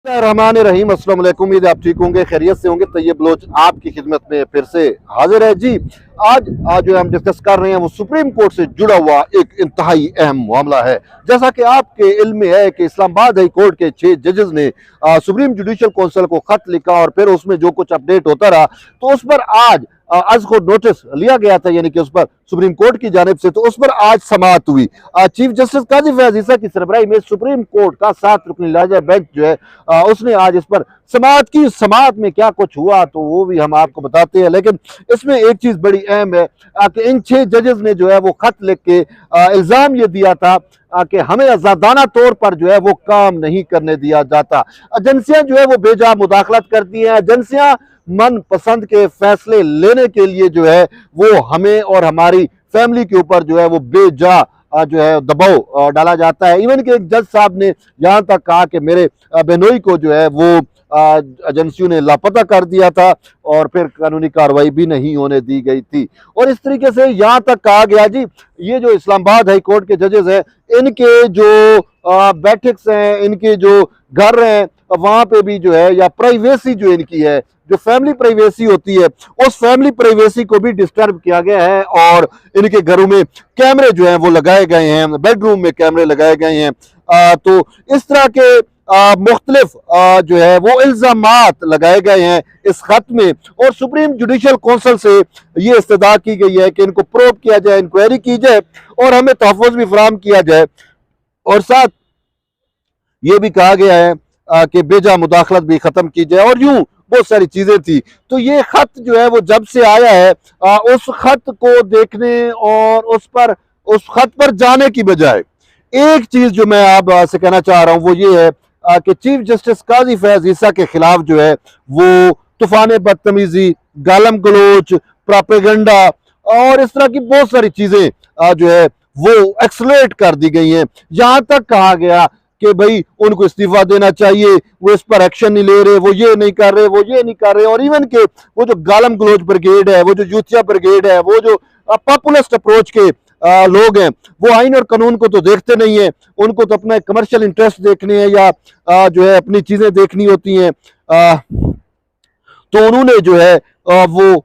रहमान रहीम, अस्सलाम वालेकुम। उम्मीद है आप ठीक होंगे, खैरियत से होंगे। तैयब बलोच आपकी खिदमत में फिर से हाजिर है जी। आज जो हम डिस्कस कर रहे हैं वो सुप्रीम कोर्ट से जुड़ा हुआ एक इंतहाई अहम मामला है। जैसा कि आपके इल्म में है कि इस्लामाबाद हाई कोर्ट के 6 जजेस ने सुप्रीम जुडिशल काउंसिल को खत लिखा और फिर उसमें जो कुछ अपडेट होता रहा तो उस पर आज को नोटिस लिया गया था, यानी कि उस पर सुप्रीम कोर्ट की जानिब से, तो उस पर आज समाअत हुई। चीफ जस्टिस काजी फयाज ईसा की सरबराही में सुप्रीम कोर्ट का 7 रुकनी लाजा बेंच जो है उसने आज इस पर समाअत की। समाअत में क्या कुछ हुआ तो वो भी हम आपको बताते हैं, लेकिन इसमें एक चीज बड़ी अहम है कि इन 6 जजेस ने जो है वो खत लिख के इल्जाम ये दिया था कि हमें आजादाना तौर पर जो है वो काम नहीं करने दिया जाता। एजेंसियां जो है वो बेजा मुदाखलत करती हैं। एजेंसियां मन पसंद के फैसले लेने के लिए जो है वो हमें और हमारी फैमिली के ऊपर जो है वो बेजा जो है दबाव डाला जाता है। इवन के एक जज साहब ने यहां तक कहा कि मेरे बहनोई को जो है वो एजेंसियों ने लापता कर दिया था और फिर कानूनी कार्रवाई भी नहीं होने दी गई थी। और इस तरीके से यहां तक कहा गया जी, ये जो इस्लामाबाद हाई कोर्ट के जजेस हैं, इनके जो बैठक्स हैं, इनके जो घर हैं, वहां पे भी जो है या प्राइवेसी जो इनकी है, जो फैमिली प्राइवेसी होती है, उस फैमिली प्राइवेसी को भी डिस्टर्ब किया गया है। और इनके घरों में कैमरे जो हैं वो लगाए गए हैं, बेडरूम में कैमरे लगाए गए हैं। तो इस तरह के मुख्तलिफ जो है वो इल्जामात लगाए गए हैं इस खत में। और सुप्रीम जुडिशल काउंसिल से ये इस्तदा की गई है कि इनको प्रोब किया जाए, इंक्वायरी की जाए और हमें तहफ़्फ़ुज़ भी फराहम किया जाए। और साथ ये भी कहा गया है कि बेजा मुदाखलत भी खत्म की जाए और यूं बहुत सारी चीजें थी। तो ये खत जो है वो जब से आया है उस खत को देखने और उस खत पर जाने की बजाय एक चीज जो मैं आप से कहना चाह रहा हूं वो ये है कि चीफ जस्टिस काजी फयाज ईसा के खिलाफ जो है वो तूफान बदतमीजी, गालम गलोच, प्रोपेगेंडा और इस तरह की बहुत सारी चीजें जो है वो एक्सलेट कर दी गई हैं। यहां तक कहा गया कि भाई उनको इस्तीफा देना चाहिए, वो इस पर एक्शन नहीं ले रहे, वो ये नहीं कर रहे, वो ये नहीं कर रहे। और इवन के वो जो गालम गलोच ब्रिगेड है, वो जो यूथिया ब्रिगेड है, वो जो पॉपुलिस्ट अप्रोच के लोग हैं, वो आइन और कानून को तो देखते नहीं है, उनको तो अपना कमर्शियल इंटरेस्ट देखने हैं या जो है अपनी चीजें देखनी होती हैं। तो उन्होंने जो है वो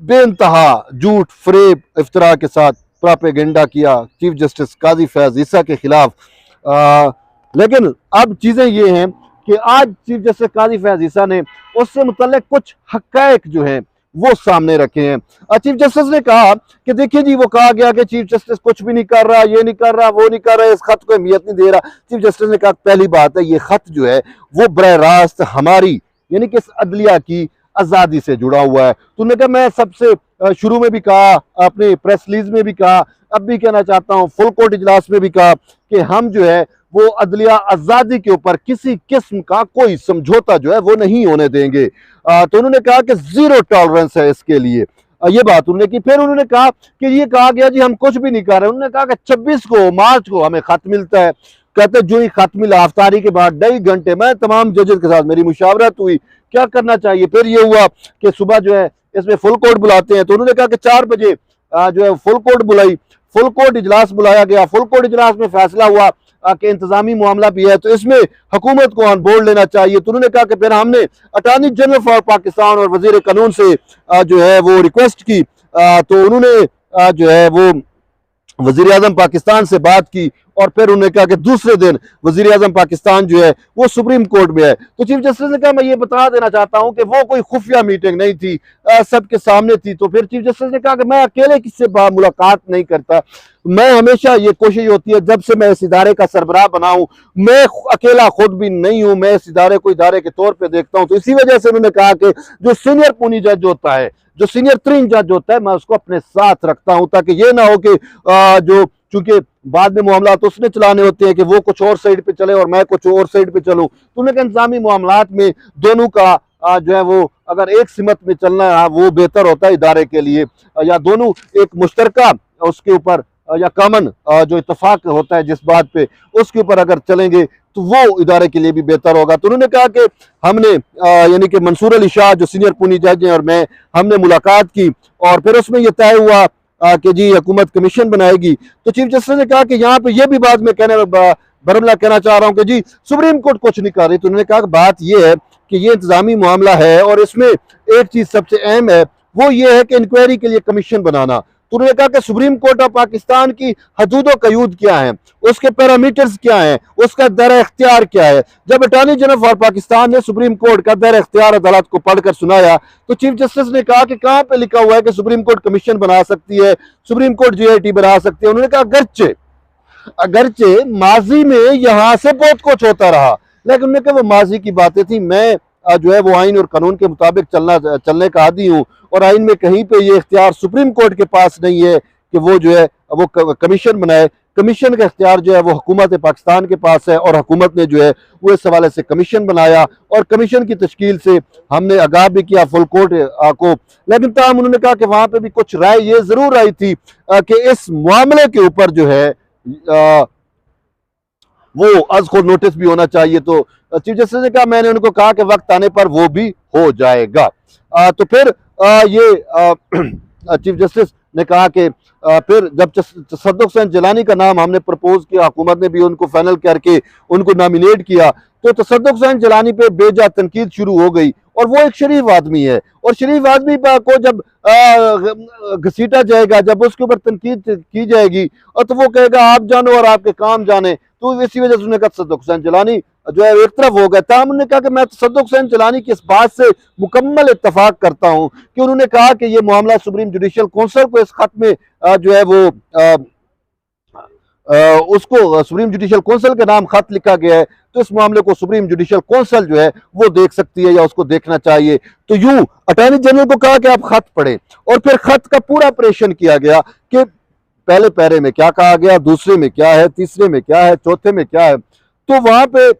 बेइंतहा झूठ, फरेब, इफ्तरा के साथ प्रोपेगेंडा किया चीफ जस्टिस काजी फयाज ईसा के खिलाफ। लेकिन अब चीजें ये हैं कि आज चीफ जस्टिस काजी फयाज ईसा ने उससे मुतल्लिक कुछ हक़ाइक़ जो हैं वो सामने रखे हैं। चीफ जस्टिस ने कहा कि देखिए जी, वो कहा गया कि चीफ जस्टिस कुछ भी नहीं कर रहा, ये नहीं कर रहा, वो नहीं कर रहा, इस खत को अहमियत नहीं दे रहा। चीफ जस्टिस ने कहा पहली बात है, ये खत जो है वो बरह रास्त हमारी यानी कि इस अदलिया की आज़ादी से जुड़ा हुआ है। तो उन्होंने कहा, मैं सबसे शुरू में भी कहा, अपने प्रेस रिलीज में भी कहा, अब भी कहना चाहता हूँ, फुल कोर्ट इजलास में भी कहा कि हम जो है वो अदलिया आज़ादी के ऊपर किसी किस्म का कोई समझौता जो है वो नहीं होने देंगे। तो उन्होंने कहा कि जीरो टॉलरेंस है इसके लिए, ये बात उन्होंने की। फिर उन्होंने कहा कि ये कहा गया जी हम कुछ भी नहीं कर रहे। उन्होंने कहा कि 26 मार्च को हमें खत मिलता है। कहते जो ही खत मिला अफ्तारी के बाद 2.5 घंटे में तमाम जजेस के साथ मेरी मुशावरत हुई, क्या करना चाहिए। फिर ये हुआ कि सुबह जो है इसमें फुल कोर्ट बुलाते हैं, तो उन्होंने कहा कि 4 बजे जो है फुल कोर्ट बुलाई, फुल कोर्ट इजलास बुलाया गया। फुल कोर्ट इजलास में फैसला हुआ कि इंतजामी मामला भी है तो इसमें हुकूमत को ऑन बोर्ड लेना चाहिए। तो उन्होंने कहा कि फिर हमने अटॉर्नी जनरल फॉर पाकिस्तान और वजीर कानून से जो है वो रिक्वेस्ट की। तो उन्होंने जो है वो वजीर आजम पाकिस्तान से बात की और फिर उन्होंने कहा कि दूसरे दिन वजीर आजम पाकिस्तान जो है वो सुप्रीम कोर्ट में है। तो चीफ जस्टिस ने कहा मैं ये बता देना चाहता हूं कि वो कोई खुफिया मीटिंग नहीं थी, सबके सामने थी। तो फिर चीफ जस्टिस ने कहा कि मैं अकेले किससे मुलाकात नहीं करता, मैं हमेशा ये कोशिश होती है जब से मैं इस इदारे का सरबराह बना हूं, मैं अकेला खुद भी नहीं हूं, मैं इस इदारे को इदारे के तौर पर देखता हूं। तो इसी वजह से उन्होंने कहा कि जो सीनियर पूनी जज होता है, जो सीनियर 3 जज होता है, मैं उसको अपने साथ रखता हूं ताकि ये ना हो कि जो चूंकि बाद में मामला तो उसने चलाने होते हैं कि वो कुछ और साइड पे चले और मैं कुछ और साइड पे चलूं। तो उन्होंने कहा इंतजामी मामलात में दोनों का जो है वो अगर एक सिमत में चलना है वो बेहतर होता है इदारे के लिए, या दोनों एक मुश्तरका उसके ऊपर या कॉमन जो इत्तेफाक होता है जिस बात पे उसके ऊपर अगर चलेंगे तो वो इदारे के लिए भी बेहतर होगा। तो उन्होंने कहा कि हमने यानी कि मंसूर अली शाह जो सीनियर पूनी जज हैं और मैं, हमने मुलाकात की और फिर उसमें यह तय हुआ कि जी हुकूमत कमीशन बनाएगी। तो चीफ जस्टिस ने कहा कि यहाँ पे ये भी बात मैं कहने बरमला कहना चाह रहा हूं कि जी सुप्रीम कोर्ट कुछ नहीं कर रही। तो उन्होंने कहा कि बात यह है कि ये इंतजामी मामला है और इसमें एक चीज सबसे अहम है, वो ये है कि इंक्वायरी के लिए कमीशन बनाना। तो उन्होंने कहा कि सुप्रीम कोर्ट ऑफ पाकिस्तान की हदूदो कयूद क्या है, उसके पैरामीटर्स क्या हैं, उसका दायरा इख्तियार क्या है। जब अटॉर्नी जनरल ऑफ पाकिस्तान ने सुप्रीम कोर्ट का दायरा इख्तियार अदालत को पढ़कर सुनाया तो चीफ जस्टिस ने कहा कि कहां पे लिखा हुआ है कि सुप्रीम कोर्ट कमीशन बना सकती है, सुप्रीम कोर्ट जीआईटी बना सकती है। उन्होंने कहा अगरचे अगरचे माजी में यहां से बहुत कुछ होता रहा, लेकिन उन्होंने कहा वो माजी की बातें थी। मैं जो है वो आइन और कानून के मुताबिक चलने का आदी हूँ और आइन में कहीं पे ये इख्तियार सुप्रीम कोर्ट के पास नहीं है कि वो जो है वो कमीशन बनाए। कमीशन का इख्तियार जो है वो हुकूमत पाकिस्तान के पास है और हुकूमत ने जो है वो इस हवाले से कमीशन बनाया और कमीशन की तश्कील से हमने आगाह भी किया फुल कोर्ट को। लेकिन तमाम उन्होंने कहा कि वहां पे भी कुछ राय ये जरूर आई थी कि इस मामले के ऊपर जो है वो आज खुद नोटिस भी होना चाहिए। तो चीफ जस्टिस ने कहा, मैंने उनको कहा कि वक्त आने पर वो भी हो जाएगा। तो फिर ये चीफ जस्टिस ने कहा कि फिर जब तसद्दुक़ हुसैन जिलानी का नाम हमने प्रपोज किया, हुकूमत ने भी उनको फाइनल करके उनको नॉमिनेट किया, तो तसद्दुक़ हुसैन जिलानी पे बेजा तनकीद शुरू हो गई। और वो एक शरीफ आदमी है और शरीफ आदमी को जब घसीटा जाएगा, जब उसके ऊपर तनकीद की जाएगी और तो वो कहेगा आप जानो और आपके काम जाने। तो इसी वजह से उन्होंने कहा तसद्दुक़ हुसैन जिलानी जो है एक तरफ हो गया। तमाम उन्होंने कहा कि मैं तसद्दुक़ हुसैन जिलानी की इस बात से मुकम्मल इत्तफाक करता हूं कि उन्होंने कहा कि ये मामला सुप्रीम जुडिशल कौंसिल को इस खत में जो है वो उसको सुप्रीम जुडिशल कौंसिल के नाम खत लिखा गया है, तो इस मामले को सुप्रीम जुडिशल कौंसिल जो है वो देख सकती है या उसको देखना चाहिए। तो यूं अटॉर्नी जनरल को कहा कि आप खत पढ़ें और फिर खत का पूरा ऑपरेशन किया गया कि पहले पैरे में क्या कहा गया, दूसरे में क्या है, तीसरे में क्या है, चौथे में क्या है। तो वहां पे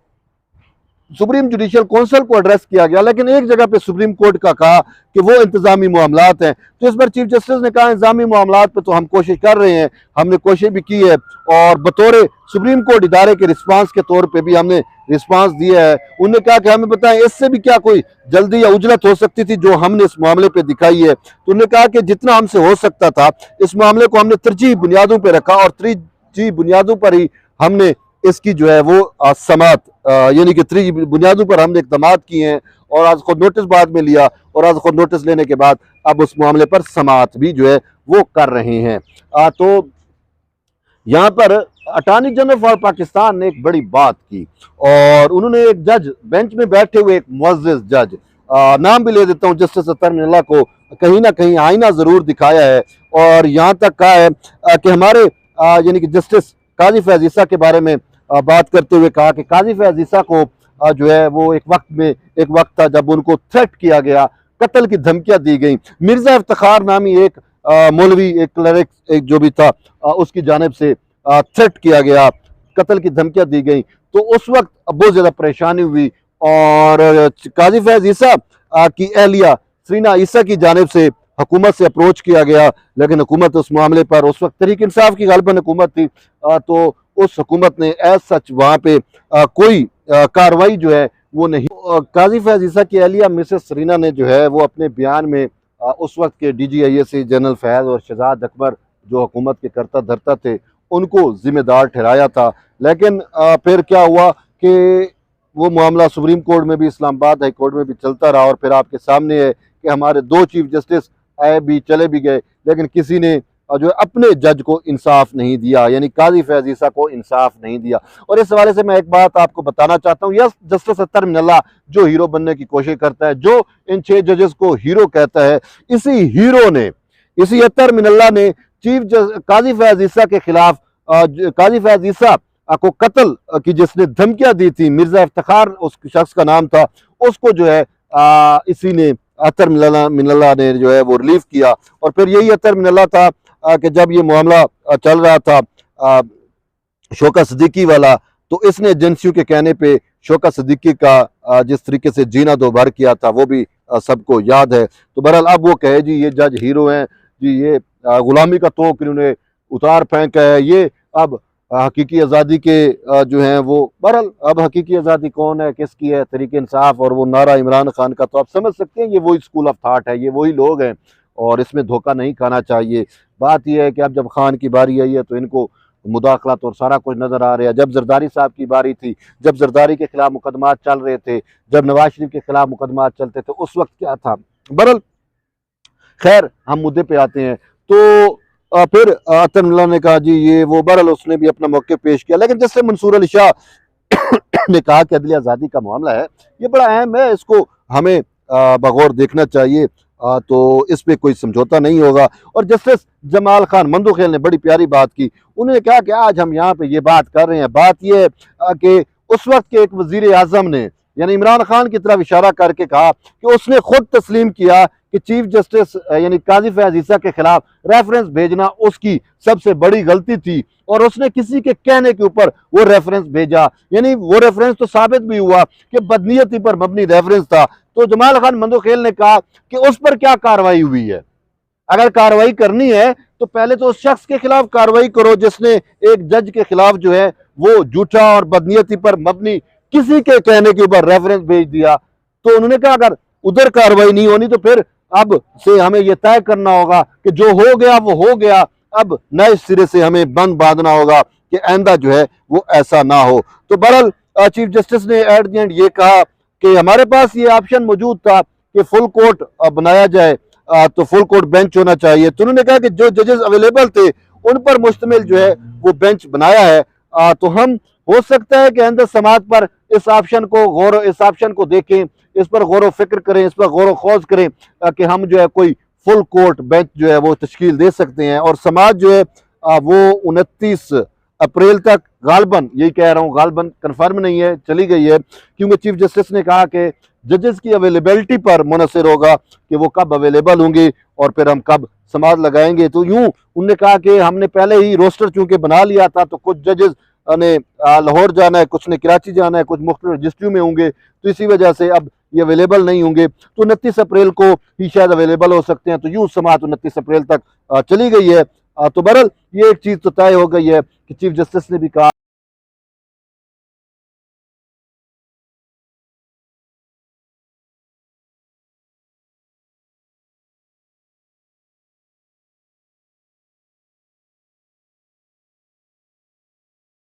सुप्रीम जुडिशल कौंसिल को एड्रेस किया गया, लेकिन एक जगह पे सुप्रीम कोर्ट का कहा कि वो इंतजामी मामलात हैं। तो इस बार चीफ जस्टिस ने कहा इंतजामी मामलात पे तो हम कोशिश कर रहे हैं, हमने कोशिश भी की है और बतौर सुप्रीम कोर्ट इदारे के रिस्पांस के तौर पे भी हमने रिस्पांस दिया है। उन्होंने कहा कि हमें बताएं इससे भी क्या कोई जल्दी या उजलत हो सकती थी जो हमने इस मामले पे दिखाई है। तो उन्होंने कहा कि जितना हमसे हो सकता था इस मामले को हमने तरजीह बुनियादों पर रखा और तरजीह बुनियादों पर ही हमने इसकी जो है वो समात यानी कि त्रीजी बुनियादों पर हमने इक़दाम किए हैं और आज खुद नोटिस बाद में लिया और आज खुद नोटिस लेने के बाद अब उस मामले पर समात भी जो है वो कर रहे हैं। तो यहाँ पर अटॉर्नी जनरल ऑफ पाकिस्तान ने एक बड़ी बात की और उन्होंने एक जज बेंच में बैठे हुए एक मुअज़्ज़िज़ जज, नाम भी ले देता हूँ, जस्टिस अतर मिनल्ला को कहीं ना कहीं आईना जरूर दिखाया है और यहाँ तक कहा है कि हमारे यानी कि जस्टिस काजी फैज़ ईसा के बारे में बात करते हुए कहा कि काजी फैज़ ईसा को जो है वो एक वक्त था जब उनको थ्रेट किया गया, कत्ल की धमकियां दी गई। मिर्जा इफ्तिखार नामी एक मौलवी, एक क्लरिक एक जो भी था, उसकी जानिब से थ्रेट किया गया, कत्ल की धमकियां दी गई। तो उस वक्त बहुत ज्यादा परेशानी हुई और काजी फैज़ ईसा की एहलिया सरीना ईसा की जानिब से हुकूमत से अप्रोच किया गया, लेकिन हुकूमत उस मामले पर उस वक्त तहरीक इंसाफ की गालिबन हुकूमत थी, तो उस हुकूमत ने एज सच वहाँ पे कोई कार्रवाई जो है वो नहीं। काजी फैज़ ईसा की एहलिया मिसेस सरीना ने जो है वो अपने बयान में उस वक्त के DGIAC जनरल फैज़ और शहजाद अकबर जो हुकूमत के करता धरता थे उनको जिम्मेदार ठहराया था। लेकिन फिर क्या हुआ कि वो मामला सुप्रीम कोर्ट में भी, इस्लामाबाद हाई कोर्ट में भी चलता रहा और फिर आपके सामने है कि हमारे 2 चीफ जस्टिस आए भी चले भी गए, लेकिन किसी ने जो अपने जज को इंसाफ नहीं दिया, यानी काजी फैज़ ईसा को इंसाफ नहीं दिया। और इस हवाले से मैं एक बात आपको बताना चाहता हूँ, यस जस्टिस अतर मिनल्ला जो हीरो बनने की कोशिश करता है, जो इन 6 जजेस को हीरो कहता है, इसी हीरो ने, इसी अतर मिनल्ला ने चीफ काजी फैज़ ईसा के खिलाफ, काजी फैज़ ईसा को कत्ल की जिसने धमकियां दी थी, मिर्जा इफ्तिखार उस शख्स का नाम था, उसको जो है इसी ने अतर मिनल्ला ने जो है वो रिलीफ किया। और फिर यही अतर मिनल्ला था कि जब ये मामला चल रहा था शौकत सिद्दीकी वाला, तो इसने एजेंसियों के कहने पे शौकत सिद्दीकी का जिस तरीके से जीना दो भर किया था वो भी सबको याद है। तो बहरहाल अब वो कहे जी ये जज हीरो हैं जी, ये गुलामी का तोप इन्होंने उतार फेंका है, ये अब हकीकी आज़ादी के जो हैं वो, बहरहाल अब हकीकी आज़ादी कौन है, किसकी है, तहरीक इंसाफ और वो नारा इमरान खान का, तो आप समझ सकते हैं ये वही स्कूल ऑफ थाट है, ये वही लोग हैं और इसमें धोखा नहीं खाना चाहिए। बात यह है कि अब जब खान की बारी आई है तो इनको मुदाखलत और सारा कुछ नजर आ रहा है। जब जरदारी साहब की बारी थी, जब जरदारी के खिलाफ मुकदमा चल रहे थे, जब नवाज शरीफ के खिलाफ मुकदमा चलते थे, उस वक्त क्या था। बहरहाल खैर हम मुद्दे पे आते हैं। तो फिर अतर मुल्ला ने कहा जी ये वो, बहरहाल उसने भी अपना मौके पेश किया। लेकिन जैसे मंसूर अली शाह ने कहा कि अदलिया आज़ादी का मामला है, ये बड़ा अहम है, इसको हमें बगौर देखना चाहिए, तो इस पे कोई समझौता नहीं होगा। और जस्टिस जमाल खान मंदोखेल ने बड़ी प्यारी बात की। उन्होंने कहा कि आज हम यहाँ पे ये बात कर रहे हैं, बात ये है कि उस वक्त के एक वजीर आजम ने यानी इमरान खान की तरफ इशारा करके कहा कि उसने खुद तस्लीम किया कि चीफ जस्टिस यानी काजी फैज ईसा के खिलाफ रेफरेंस भेजना उसकी सबसे बड़ी गलती थी, और उसने किसी के कहने के ऊपर वो रेफरेंस भेजा। यानी वो रेफरेंस तो साबित भी हुआ कि बदनीयती पर मबनी रेफरेंस था। तो जमाल खान मंदोखेल ने कहा कि उस पर क्या कार्रवाई हुई है, अगर कार्रवाई करनी है तो पहले तो उस शख्स के खिलाफ कार्रवाई करो जिसने एक जज के खिलाफ जो है वो झूठा और बदनीयती पर मबनी किसी के कहने के ऊपर रेफरेंस भेज दिया। तो उन्होंने कहा अगर उधर कार्रवाई नहीं होनी तो फिर अब से हमें यह तय करना होगा कि जो हो गया वो हो गया, अब नए सिरे से हमें बंद बांधना होगा कि आइंदा जो है वो ऐसा ना हो। तो बहरहाल चीफ जस्टिस ने एट द एंड ये कहा कि हमारे पास ये ऑप्शन मौजूद था कि फुल कोर्ट बनाया जाए, तो फुल कोर्ट बेंच होना चाहिए। तो उन्होंने कहा कि जो जजेस अवेलेबल थे उन पर मुश्तमिल जो है वो बेंच बनाया है। तो हम हो सकता है कि अंदर समाज पर इस ऑप्शन को देखें, इस पर गौर फिक्र करें, इस पर गौर खोज करें कि हम जो है कोई फुल कोर्ट बेंच जो है वो तश्कील दे सकते हैं। और समाज जो है वो 29 अप्रैल तक गालबन, यही कह रहा हूँ, गालबन कन्फर्म नहीं है, चली गई है, क्योंकि चीफ जस्टिस ने कहा कि जजेस की अवेलेबिलिटी पर मुनसर होगा कि वो कब अवेलेबल होंगे और फिर हम कब समाज लगाएंगे। तो यूं उन्होंने कहा कि हमने पहले ही रोस्टर चूंकि बना लिया था, तो कुछ जजेस ने लाहौर जाना है, कुछ ने कराची जाना है, कुछ मुख्तलिफ रजिस्ट्री में होंगे, तो इसी वजह से अब ये अवेलेबल नहीं होंगे। तो 29 अप्रैल को ही शायद अवेलेबल हो सकते हैं। तो यूं समात 29 अप्रैल तक चली गई है। तो बहरहाल ये एक चीज़ तो तय हो गई है कि चीफ जस्टिस ने भी कहा